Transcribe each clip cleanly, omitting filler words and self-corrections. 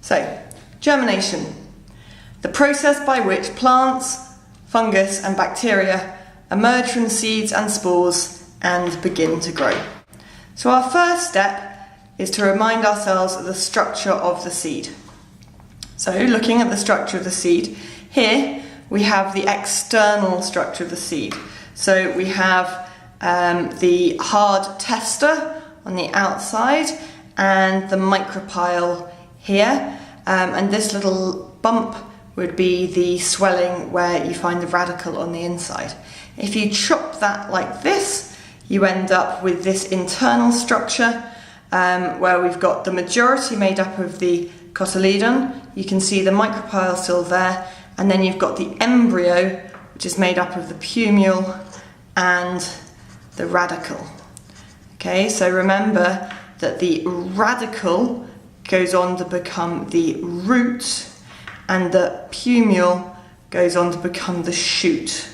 So, germination, the process by which plants, fungus and bacteria emerge from seeds and spores and begin to grow. So our first step is to remind ourselves of the structure of the seed. So looking at the structure of the seed, here we have the external structure of the seed. So we have the hard tester on the outside and the micropyle here, and this little bump would be the swelling where you find the radicle on the inside. If you chop that like this, you end up with this internal structure where we've got the majority made up of the cotyledon. You can see the micropyle still there, and then you've got the embryo, which is made up of the plumule and the radicle. Okay, so remember that the radicle goes on to become the root, and the plumule goes on to become the shoot.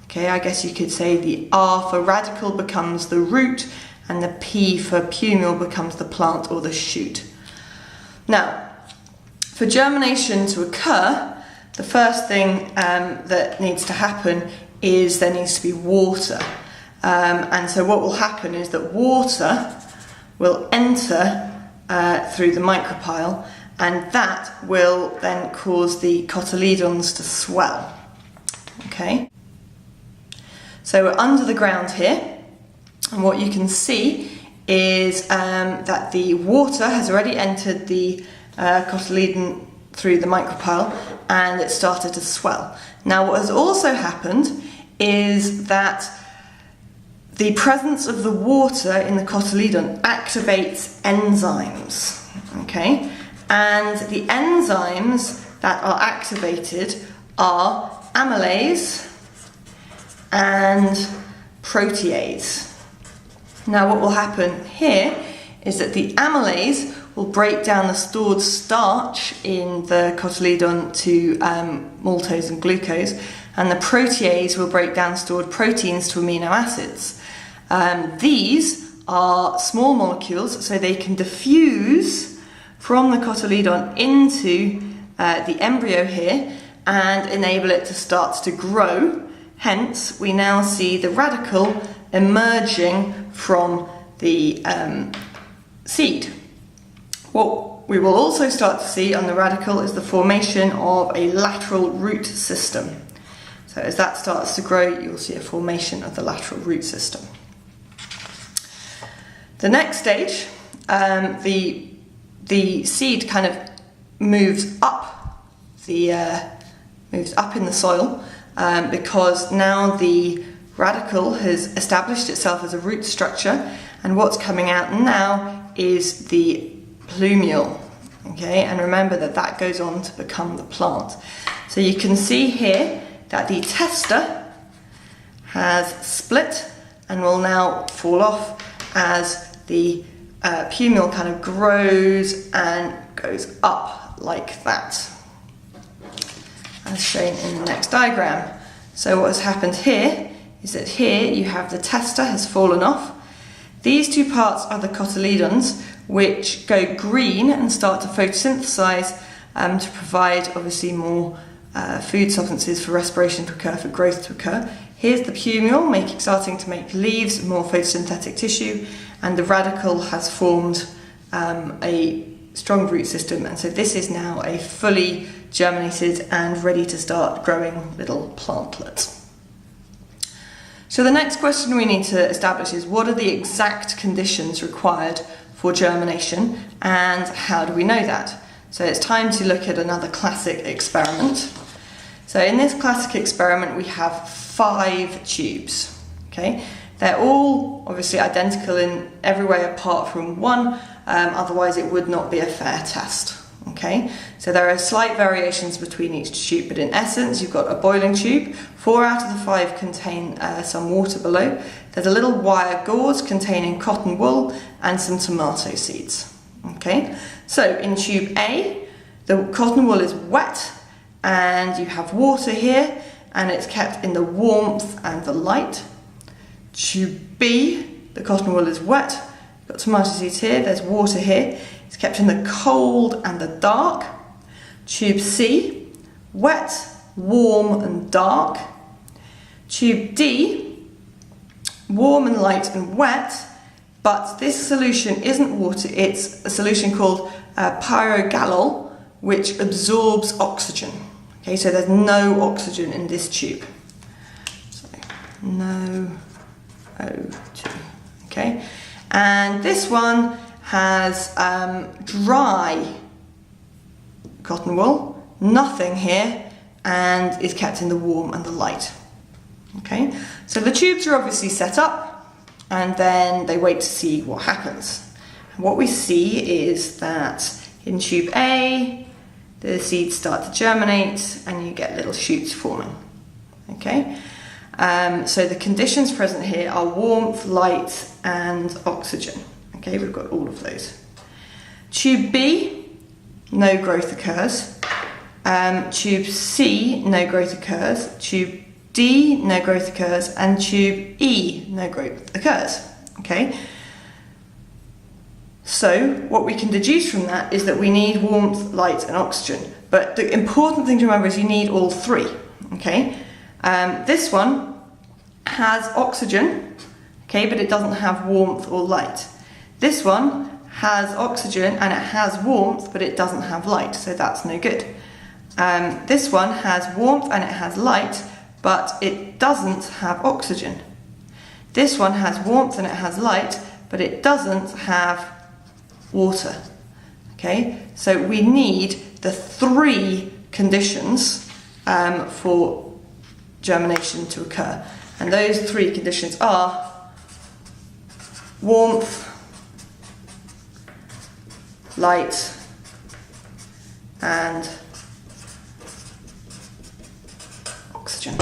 Okay, I guess you could say the R for radicle becomes the root, and the P for plumule becomes the plant or the shoot. Now, for germination to occur, the first thing that needs to happen is there needs to be water. And so what will happen is that water will enter through the micropyle, and that will then cause the cotyledons to swell. Okay? So we're under the ground here, and what you can see is that the water has already entered the cotyledon through the micropyle, and it started to swell. Now what has also happened is that the presence of the water in the cotyledon activates enzymes. Okay? And the enzymes that are activated are amylase and protease. Now what will happen here is that the amylase will break down the stored starch in the cotyledon to maltose and glucose, and the protease will break down stored proteins to amino acids. These are small molecules, so they can diffuse from the cotyledon into the embryo here and enable it to start to grow. Hence, we now see the radicle emerging from the seed. What we will also start to see on the radicle is the formation of a lateral root system. So as that starts to grow, you'll see a formation of the lateral root system. The next stage, the seed kind of moves up in the soil because now the radicle has established itself as a root structure, and what's coming out now is the plumule. Okay, and remember that that goes on to become the plant. So you can see here that the tester has split and will now fall off as the plumule kind of grows and goes up like that, as shown in the next diagram. So what has happened here is that here you have the tester has fallen off. These two parts are the cotyledons, which go green and start to photosynthesize to provide obviously more food substances for respiration to occur, for growth to occur. Here's the plumule starting to make leaves, more photosynthetic tissue, and the radicle has formed a strong root system, and so this is now a fully germinated and ready to start growing little plantlets. So the next question we need to establish is, what are the exact conditions required for germination, and how do we know that? So it's time to look at another classic experiment. So in this classic experiment we have 5 tubes. Okay, they're all obviously identical in every way apart from one, otherwise it would not be a fair test. Okay, so there are slight variations between each tube, but in essence you've got a boiling tube. 4 out of the 5 contain some water below. There's a little wire gauze containing cotton wool and some tomato seeds. Okay, so in tube A, the cotton wool is wet and you have water here, and it's kept in the warmth and the light. Tube B, the cotton wool is wet, you've got tomato seeds here, there's water here. is kept in the cold and the dark. Tube C, wet, warm and dark. Tube D, warm and light and wet, but this solution isn't water, it's a solution called pyrogalol, which absorbs oxygen. Okay, so there's no oxygen in this tube. So no O2. Okay, and this one has dry cotton wool, nothing here, and is kept in the warm and the light. Okay, so the tubes are obviously set up, and then they wait to see what happens. And what we see is that in tube A, the seeds start to germinate, and you get little shoots forming. Okay, so the conditions present here are warmth, light, and oxygen. Okay, we've got all of those. Tube B, no growth occurs. Tube C, no growth occurs. Tube D, no growth occurs, and tube E, no growth occurs. Okay, so what we can deduce from that is that we need warmth, light, and oxygen. But the important thing to remember is you need all three. Okay, this one has oxygen, okay, but it doesn't have warmth or light. This one has oxygen and it has warmth, but it doesn't have light, so that's no good. This one has warmth and it has light, but it doesn't have oxygen. This one has warmth and it has light, but it doesn't have water. Okay, so we need the three conditions for germination to occur, and those three conditions are warmth, light, and oxygen.